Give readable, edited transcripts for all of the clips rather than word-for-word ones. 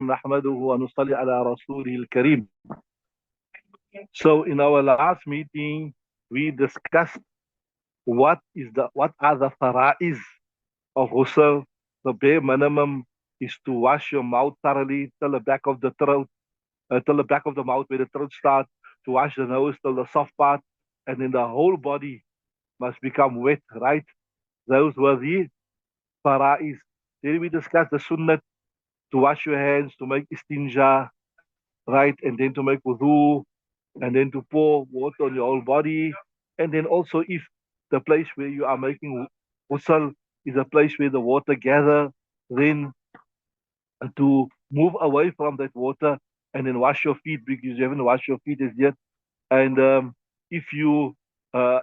نحمده ونصلي على رسوله الكريم. So in our last meeting, we discussed what are the fara'is of ghusl. The bare minimum is to wash your mouth thoroughly till the back of the throat, till the back of the mouth where the throat starts, to wash the nose till the soft part, and then the whole body must become wet, right? Those were the fara'is. Then we discussed the sunnah to wash your hands, to make istinja, right? And then to make wudu, and then to pour water on your whole body. And then also if the place where you are making ghusl is a place where the water gather, then to move away from that water and then wash your feet because you haven't washed your feet as yet. And if you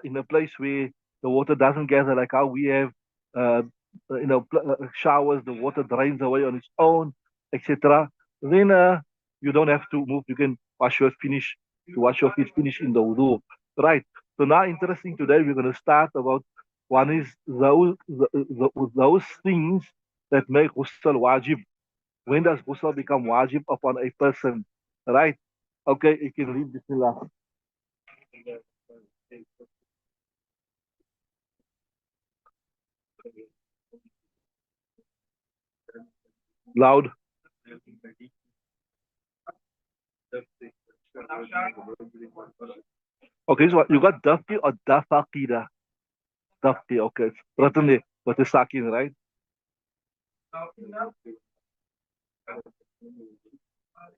in a place where the water doesn't gather, like how we have, uh, showers, the water drains away on its own, etc. Then you don't have to move. You can wash your feet, finish in the wudu, right? So now, interesting. Today we're going to start about one is those things that make ghusl wajib. When does ghusl become wajib upon a person, right? Okay, you can read Bismillah. Loud. Okay, so you got dafki or dafaqida? Dafki, okay. It's written there, but it's sakin, right?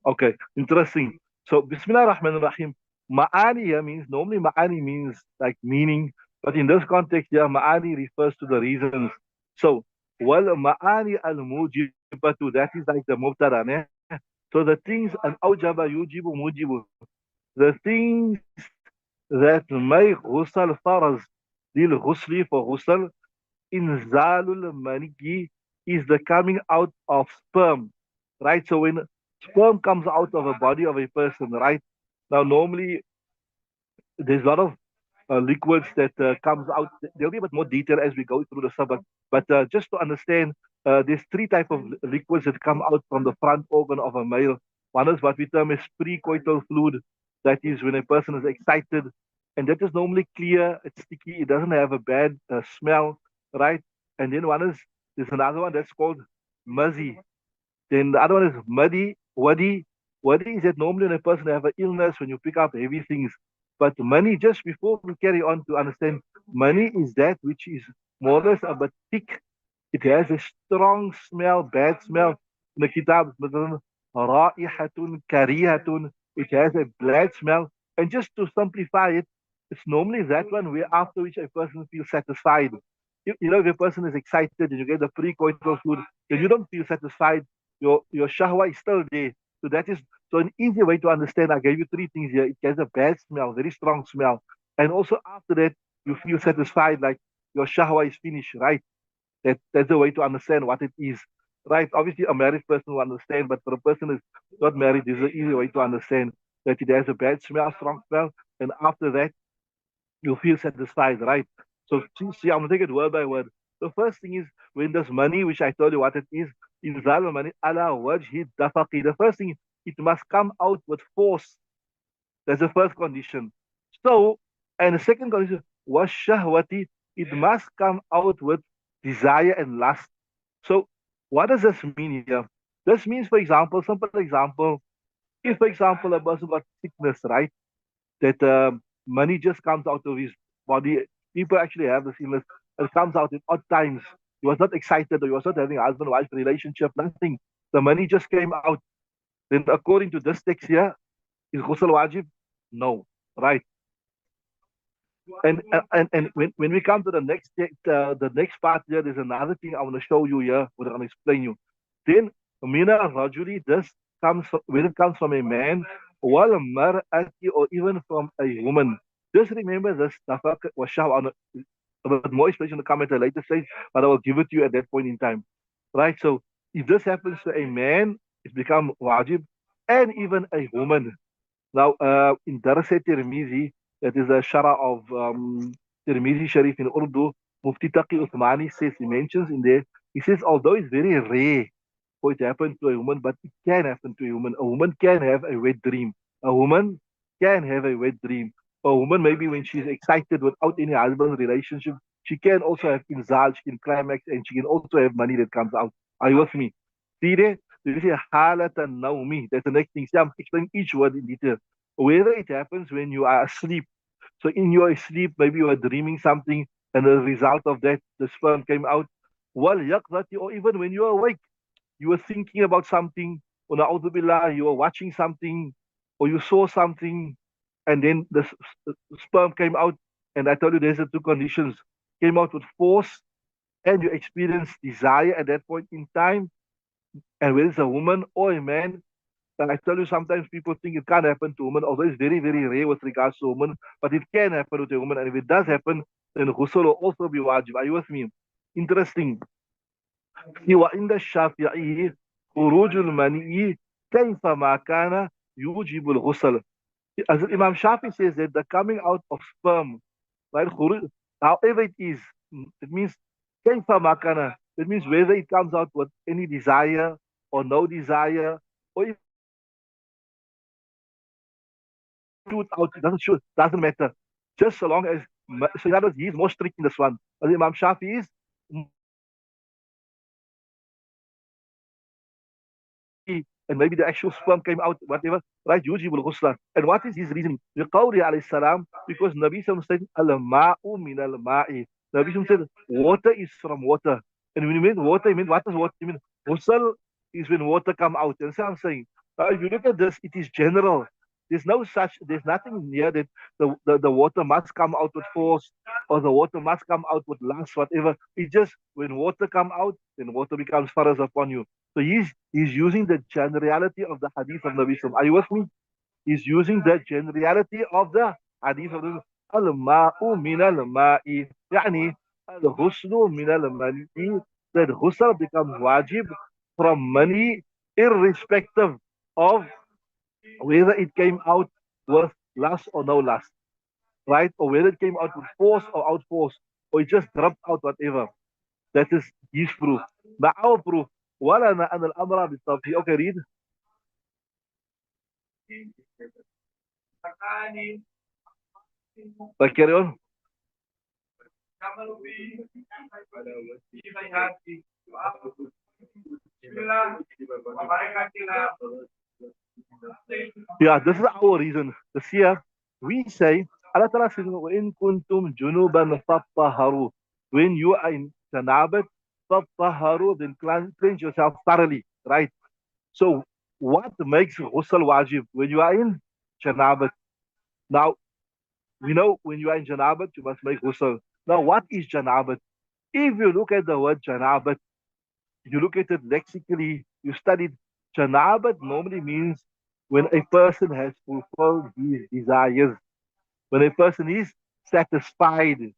Okay, interesting. So, Bismillah Rahman Rahim. Ma'ani here means, normally ma'ani means like meaning, but in this context here, ma'ani refers to the reasons. So, wal ma'ani al mujibatu, that is like the mubtada, ne? So the things, an awjaba yujibu mujibu, the things that make ghusl faraz, lil ghusli for ghusl, inzalul maniki is the coming out of sperm, right? So when sperm comes out of a body of a person, right? Now normally there's a lot of liquids that comes out. There'll be a bit more detail as we go through the subject, but just to understand, there's three type of liquids that come out from the front organ of a male. One is what we term as precoital fluid. That is when a person is excited, and that is normally clear. It's sticky. It doesn't have a bad smell, right? And then there's another one that's called muzzy. Then the other one is muddy, wadi. Wadi is that normally when a person have an illness, when you pick up heavy things. But money, just before we carry on to understand, money is that which is more or less a bit thick. It has a strong smell, bad smell. In the kitab, ra'ihatun karihatun. It has a bad smell. And just to simplify it, it's normally that one where after which a person feels satisfied. If a person is excited and you get the pre-coital fluid, then you don't feel satisfied. Your shahwa is still there. So that is so an easy way to understand. I gave you three things here. It has a bad smell, very strong smell, and also after that you feel satisfied, like your shahwa is finished, right? That's the way to understand what it is, right? Obviously, a married person will understand, but for a person who's not married, there's an easy way to understand that it has a bad smell, strong smell, and after that you feel satisfied, right? So see, I'm gonna take it word by word. The first thing is when there's money, which I told you what it is, inzal money ala wajhi dafaqi. The first thing, it must come out with force. That's the first condition. So, and the second condition was shahwati. It must come out with desire and lust. So, what does this mean here? This means, for example, simple example, if, for example, a person got sickness, right? That money just comes out of his body. People actually have this illness. It comes out in odd times. He was not excited or he was not having a husband-wife relationship, nothing. The money just came out. Then according to this text here, is ghusl wajib? No. Right. And when we come to the next part here, there's another thing I want to show you here, what I'm going to explain you. Then mina rajuli, this when it comes from a man, wal mar'ati, or even from a woman. Just remember this tafaq was shaw, a bit more explanation to come at a later stage, but I will give it to you at that point in time. Right? So if this happens to a man, it's become wajib, and even a woman. Now, in Darasat Tirmizi, that is a Shara of Tirmizi Sharif in Urdu, Mufti Taqi Uthmani says, he mentions in there, he says, although it's very rare for it to happen to a woman, but it can happen to a woman. A woman can have a wet dream. A woman can have a wet dream. A woman, maybe when she's excited without any husband relationship, she can also have inzal, she can climax, and she can also have money that comes out. Are you with me? See there? There is a halatan naumi. That's the next thing. See, I'm explaining each word in detail. Whether it happens when you are asleep, so in your sleep, maybe you are dreaming something, and the result of that, the sperm came out. Well, yaqzati, or even when you are awake, you were thinking about something, or na'udhu billah, you were watching something, or you saw something, and then the sperm came out. And I told you there's the two conditions: came out with force, and you experience desire at that point in time. And whether it's a woman or a man, and I tell you, sometimes people think it can't happen to women, although it's very, very rare with regards to women, but it can happen with a woman. And if it does happen, then ghusl will also be wajib. Are you with me? Interesting. وعند الشافعي خروج المني كيفما كان يوجب الغسل. As Imam Shafi says that the coming out of sperm, right, however it is, it means كيفما كان. It means whether it comes out with any desire or no desire, or if shoot out, it doesn't shoot, doesn't matter. Just so long as, so in other words, he's more strict in this one. As Imam Shafi is, and maybe the actual sperm came out, whatever, right? Yujibul ghusla. And what is his reason? Liqawli alayhi salam, because Nabi Sallam said, al-ma'u min al-ma'i. Nabi Sallam said, water is from water. And when you mean water, you mean, what does water mean? Ghusl is when water come out. And so I'm saying, if you look at this, it is general. There's nothing here that the water must come out with force, or the water must come out with lust, whatever. It's just when water come out, then water becomes faraz upon you. So he's using the generality of the hadith of Nabi Sallam. Are you with me? He's using the generality of the hadith of the al-ma'u min al-ma'i. Yani al-ghuslu min al-mani. That ghusl becomes wajib from money, irrespective of whether it came out with lust or no lust, right? Or whether it came out with force or out force, or it just dropped out, whatever. That is his proof. Now our proof. ولنا أن الأمر بالتوفيق. Okay, read. But carry on. Yeah, this is our reason. This year, we say, Allah Ta'ala says, وَإِن كُنْتُمْ جُنُوبًا فَطَّهَّرُوا. When you are in janabat, فَطَّهَّرُوا, then cleanse yourself thoroughly, right? So, what makes ghusl wajib? When you are in janabat. Now, we know when you are in janabat, you must make ghusl. Now, what is janabat? If you look at the word janabat, you look at it lexically, you studied, janabat normally means when a person has fulfilled his desires, when a person is satisfied.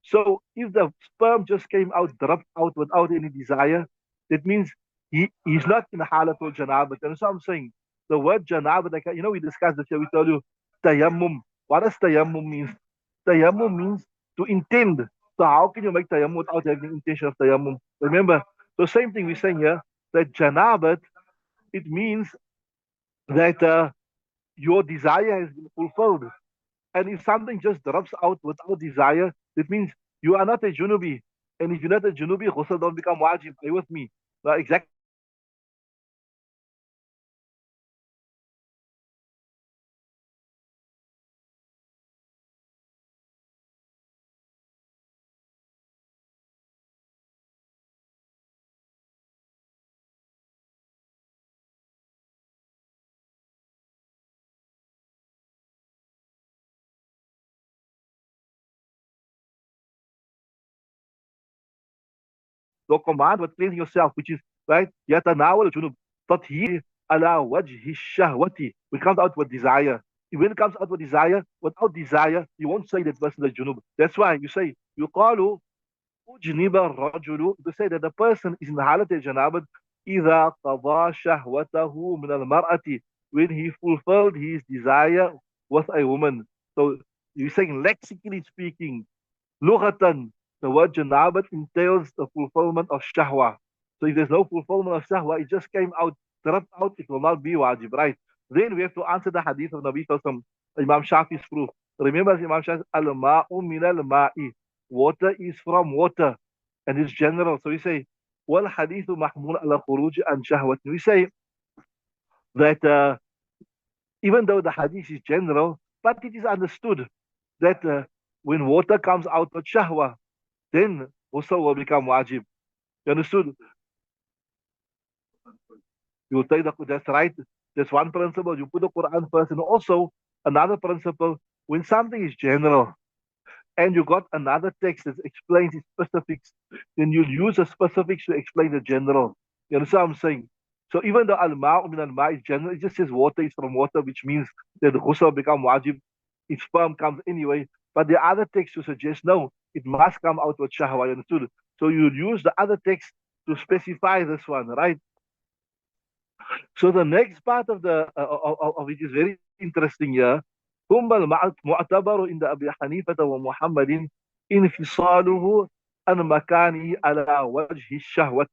So if the sperm just came out, dropped out without any desire, that means he's not in halatul janabat. And so I'm saying the word janabat, like, we discussed this here, we told you tayammum. What does tayammum means? Tayammum means to intend. So how can you make tayammum without having intention of tayammum? Remember, the same thing we're saying here, that janabat, it means that your desire has been fulfilled. And if something just drops out without desire, that means you are not a junubi. And if you're not a junubi, ghusl don't become wajib. Stay with me. Exactly. The command was cleansing yourself, which is right. يتناول الجنوب تطهير على وجه الشهوة. When it comes out with desire. When it comes out with desire, without desire, you won't say that person is junub. That's why you say يقال أجنب الرجل. To say that the person is in حالة الجنابة إذا قضى شهوته من المرأة, when he fulfilled his desire with a woman. So you're saying lexically speaking, lughatan, the word janabat entails the fulfillment of shahwa. So if there's no fulfillment of shahwa, it just came out, dropped out, it will not be wajib, right? Then we have to answer the hadith of Nabi Sallallahu Imam Shafi's proof. Remember Imam Shafi, al-ma'u min al-ma'i. Water is from water, and it's general. So we say, wal hadithu mahmul ala khuruj an shahwat. We say that even though the hadith is general, but it is understood that when water comes out of shahwa, then ghusl will become wajib. You understood? You take that's right. That's one principle. You put the Quran first, and also another principle. When something is general, and you got another text that explains its specifics, then you'll use the specifics to explain the general. You understand what I'm saying? So even though al-ma'u min al-ma' is general, it just says water is from water, which means that the ghusl become wajib. Its sperm comes anyway. But the other text to suggest no, it must come out with shahwa. You understood? So you use the other text to specify this one, right? So the next part of the of it is very interesting here. ثم المعتبر عند أبي حنيفة ومحمد انفصاله عن مكانه على وجه الشهوة.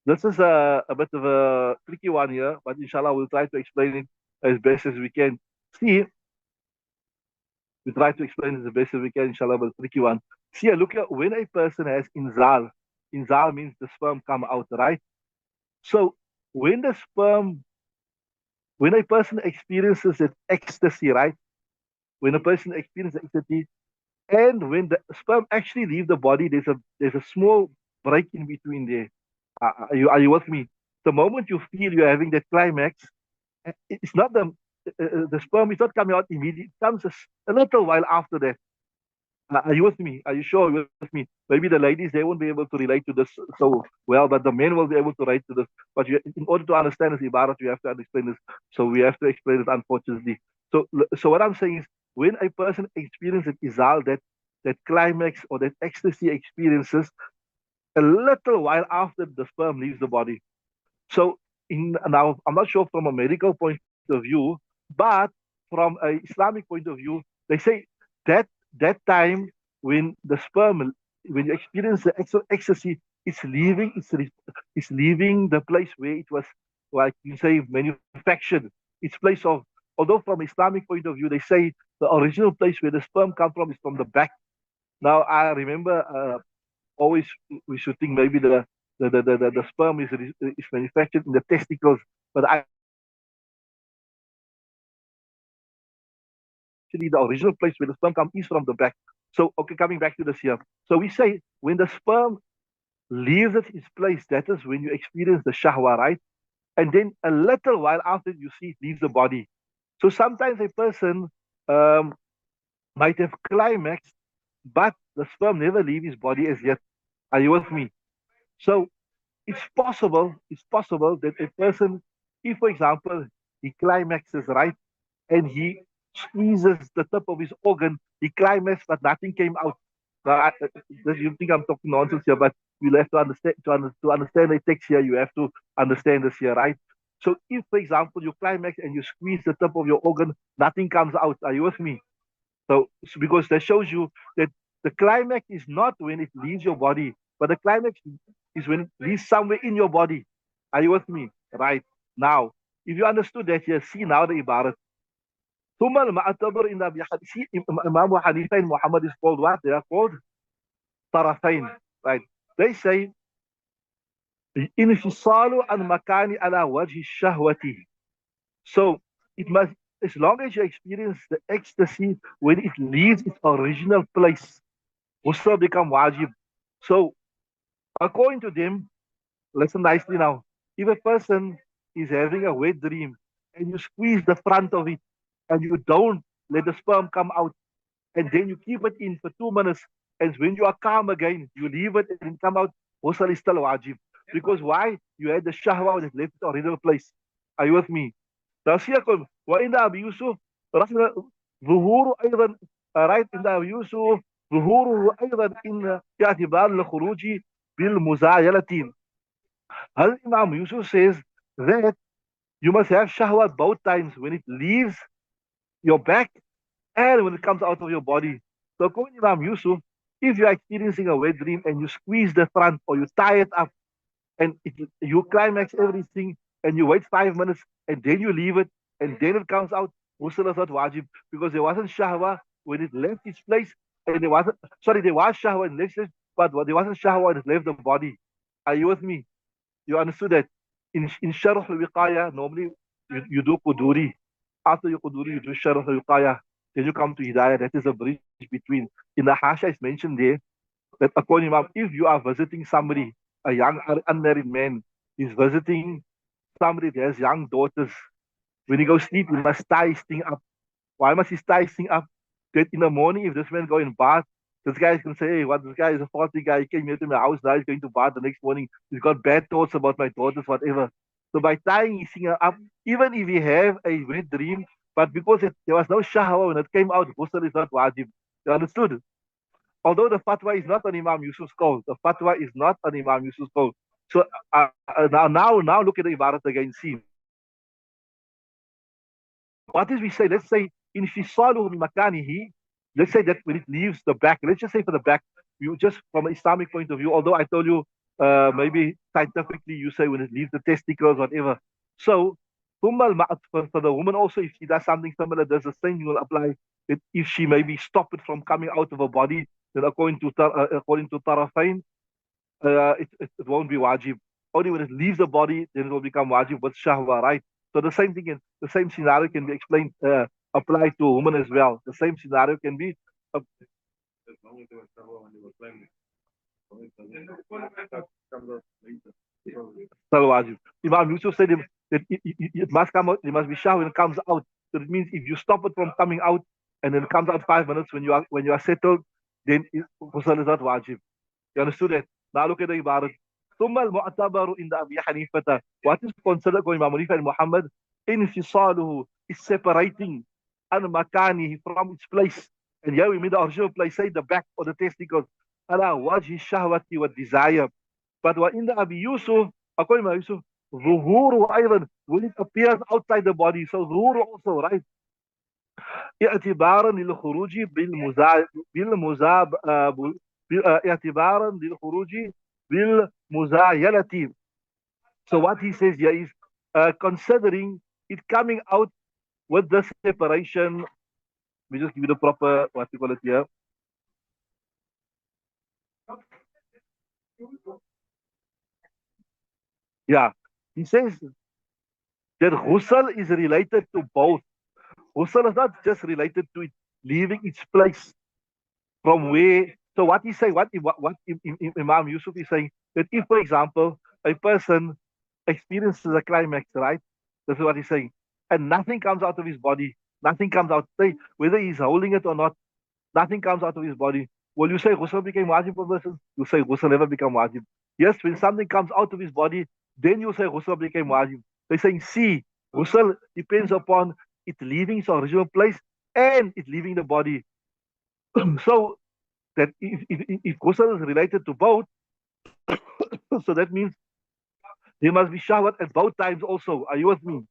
This is a bit of a tricky one here, but inshallah we'll try to explain it as best as we can. See, we try to explain it as best as we can, inshallah, but a tricky one. See, look at when a person has inzal. Inzal means the sperm come out, right? So when the sperm, when a person experiences that ecstasy, right? When a person experiences ecstasy, and when the sperm actually leave the body, there's a small break in between there. Are you with me? The moment you feel you're having that climax, it's not the sperm is not coming out immediately. It comes a little while after that. Are you with me? Are you sure you're with me? Maybe the ladies they won't be able to relate to this so well, but the men will be able to relate to this. But in order to understand this ibarat, you have to explain this. So we have to explain it, unfortunately. So what I'm saying is, when a person experiences izal, that climax or that ecstasy experiences, a little while after the sperm leaves the body. So now I'm not sure from a medical point of view, but from a Islamic point of view, they say that that time when the sperm, when you experience the ecstasy, it's leaving the place where it was, like you say, manufactured. Its place of, although from Islamic point of view, they say the original place where the sperm comes from is from the back. Now I remember always we should think maybe the sperm is manufactured in the testicles, but actually the original place where the sperm comes is from the back. So okay, coming back to this here. So we say when the sperm leaves its place, that is when you experience the shahwa, right? And then a little while after you see it leaves the body. So sometimes a person um, might have climaxed, but the sperm never leave his body as yet. Are you with me? So it's possible that a person, if for example he climaxes, right, and he squeezes the tip of his organ, he climaxed but nothing came out. Now, you think I'm talking nonsense here, but you'll have to understand to understand the text here. You have to understand this here, right? So if, for example, you climax and you squeeze the tip of your organ, nothing comes out. Are you with me? So because that shows you that the climax is not when it leaves your body, but the climax is when it leaves somewhere in your body. Are you with me? Right. Now, if you understood that here, see now the ibarat. ثم المعتبر in the see Imam Hanifa and Muhammad is called what? They are called طرفين. Right. They say انفصال عن مكان على وجه الشهوة. So it must, as long as you experience the ecstasy when it leaves its original place, ghusl become wajib. So according to them, listen nicely now. If a person is having a wet dream and you squeeze the front of it and you don't let the sperm come out, and then you keep it in for 2 minutes, and when you are calm again, you leave it and come out, ghusl is still wajib. Because why? You had the shahwa that left its original place. Are you with me? نصيحكم وإن أبي يوسف رحمه ظهور أيضا رأيت إن أبي يوسف ظهوره أيضا إن اعتبار الخروج بالمزايلة. هل Imam Yusuf says that you must have shahwat both times when it leaves your back and when it comes out of your body. So according to Imam Yusuf, if you are experiencing a wet dream and you squeeze the front or you tie it up and you climax everything and you wait 5 minutes and then you leave it and then it comes out, ghusl is not wajib because there wasn't shahwa when it left its place and there wasn't, sorry, there was shahwa in its place, but there wasn't shahwa when it left the body. Are you with me? You understood that? In Sharh al-Wiqaya, normally you do Quduri. After you Quduri, you do Sharh al-Wiqaya. Then you come to Hidayah. That is a bridge between. In the Hasha, it's mentioned there that according to Imam, if you are visiting somebody, a young unmarried man, is visiting somebody that has young daughters, when he goes sleep, he must tie his thing up. Why must he tie his thing up? That in the morning, if this man go in bath, this guy can say, hey, what, this guy is a faulty guy. He came here to my house, now he's going to bath the next morning. He's got bad thoughts about my daughters, whatever. So by tying his thing up, even if he have a wet dream, but because there was no shahwa when it came out, ghusl is not wajib. You understood? Although the fatwa is not on Imam Yusuf's call, the fatwa is not on Imam Yusuf's call. So now look at the ibarat again. See, what is we say? Let's say infisaluhu min makanihi. Let's say that when it leaves the back, let's just say for the back, you just from an Islamic point of view. Although I told you, maybe scientifically, you say when it leaves the testicles, whatever. So, for the woman also, if she does something similar, there's the same thing will apply. If she maybe stop it from coming out of her body, then according to Tarafain, it won't be wajib. Only when it leaves the body, then it will become wajib with shahwa, right? So the same thing, the same scenario can be explained, applied to a woman as well. The same scenario can be uh, still wajib. Imam Yusuf said that it must come out, it must be shahwa when it comes out. So it means if you stop it from coming out and then it comes out 5 minutes when you are settled, then ghusl is not wajib. You understood that? Now look at the ibarat. ثم المعتبر عند أبي حنيفة. What is considered by Imam Hanifa and Muhammad? انفصاله is separating an makani from its place. And here we mean the original place, say the back or the testicles. على وجه الشهوة والدesire. But in the Abi Yusuf, according to Yusuf, ظهور أيضا when it appears outside the body. So ظهور also, right? اعتبارا للخروج بالمزاب اعتبارا للخروج بالمزايلة. So what he says here is considering it coming out with the separation. We just give you the proper what you call it here. Yeah, he says that ghusl is related to both. Ghusl is not just related to it leaving its place from where. So what he say, what Imam Yusuf is saying that if, for example, a person experiences a climax, right? This is what he's saying, and nothing comes out of his body, nothing comes out. Say whether he's holding it or not, nothing comes out of his body. Will you say ghusl became wajib for person? You say ghusl never become wajib. Yes, when something comes out of his body, then you say ghusl became wajib. They're saying, see, ghusl depends upon it leaving its original place and it leaving the body. So that if ghusl is related to both, so that means there must be shahwat at both times also. Are you with me?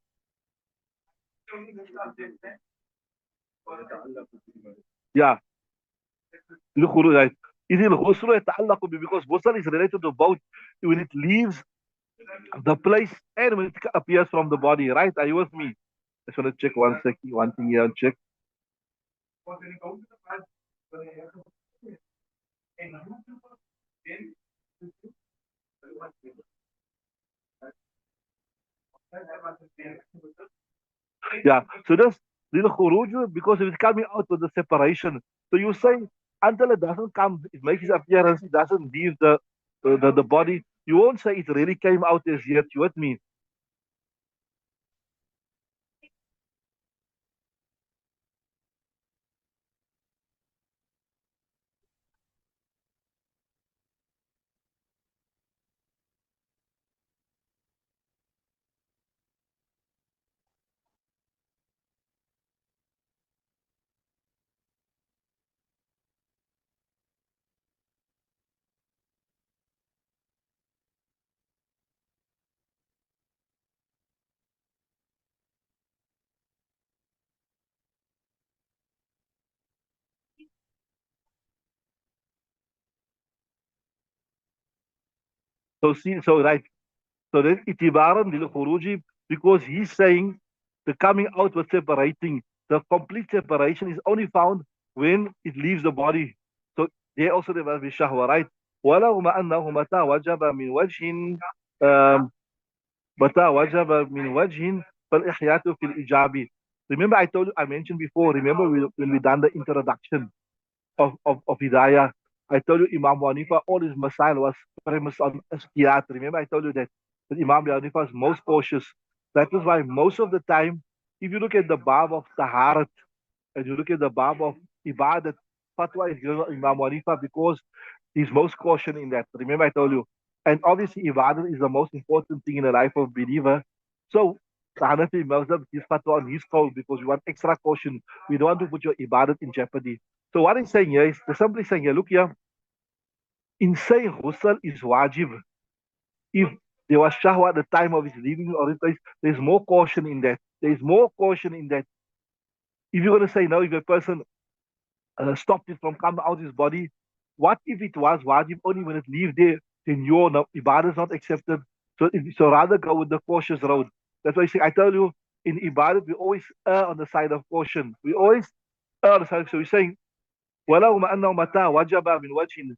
Yeah. Right. إذ الغسل يتعلق because ghusl is related to both when it leaves the place and when it appears from the body, right? Are you with me? I just want to check one second, one thing here and check. Yeah. So this little khuruj because it's coming out with the separation. So you say until it doesn't come, it makes its appearance, it doesn't leave the body. You won't say it really came out as yet. You with me? So see, so right. So then itibaran lil khuruji, because he's saying the coming out was separating. The complete separation is only found when it leaves the body. So they also there must be shahwa, right? ولو ما أنه متى وجب من وجه um, متى وجب من وجه فالإحياء في الإيجاب. Remember I told you, I mentioned before, remember when we done the introduction of Hidayah, I told you Imam Hanifa, all his masail was premised on istiyat. Remember I told you that Imam Hanifa was most cautious. That is why most of the time, if you look at the bab of taharat and you look at the bab of ibadat, fatwa is given to Imam Hanifa because he's most caution in that. Remember I told you. And obviously ibadat is the most important thing in the life of believer. So the Hanafi Mazhab is fatwa on his call because we want extra caution. We don't want to put your ibadat in jeopardy. So what he's saying here is they're simply saying here, look here, in saying ghusl is wajib. If there was shahwa at the time of his leaving or place, there's more caution in that. There's more caution in that. If you're going to say no, if a person stopped it from coming out of his body, what if it was wajib only when it leaves there, then your no, ibadah is not accepted. So rather go with the cautious road. That's why I tell you, in ibadah, we always err on the side of caution. We always err on the side. So we're saying, ولو ما أنه متى وجب من وجه.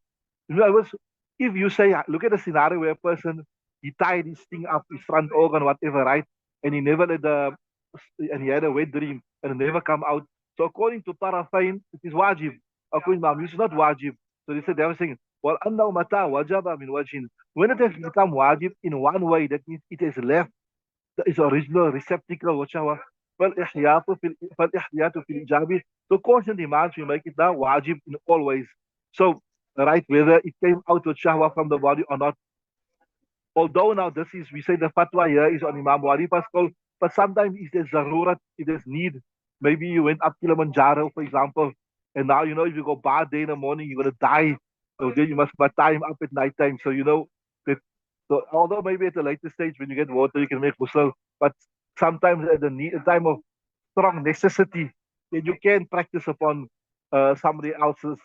In other words, if you say, look at a scenario where a person, he tied his thing up, his front organ, whatever, right? And he never let and he had a wet dream and it never come out. So according to Tarafain, it is wajib. According to Imam, it's not wajib. So they were saying, well, أنه متى وجب من وجه. When it has become wajib in one way, that means it has left its original receptacle, which are فالإحياء في الإيجاب. So caution demands we make it now wajib in all ways. So, right, whether it came out with shahwa from the body or not. Although now this is, we say the fatwa here is on Imam Hanifa's call, but sometimes if there's zarurat, if there's need, maybe you went up Kilimanjaro, for example, and now you know if you go bad day in the morning, you're gonna die. So then you must buy time up at night time. So you know that. So although maybe at a later stage when you get water, you can make ghusl, but sometimes at the need, a time of strong necessity, then you can practice upon somebody else's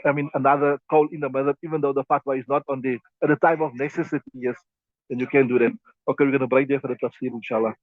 I mean another call in the madhab, even though the fatwa is not on the at the time of necessity, yes, then you can do that. Okay, we're gonna break there for the tafsir, inshallah.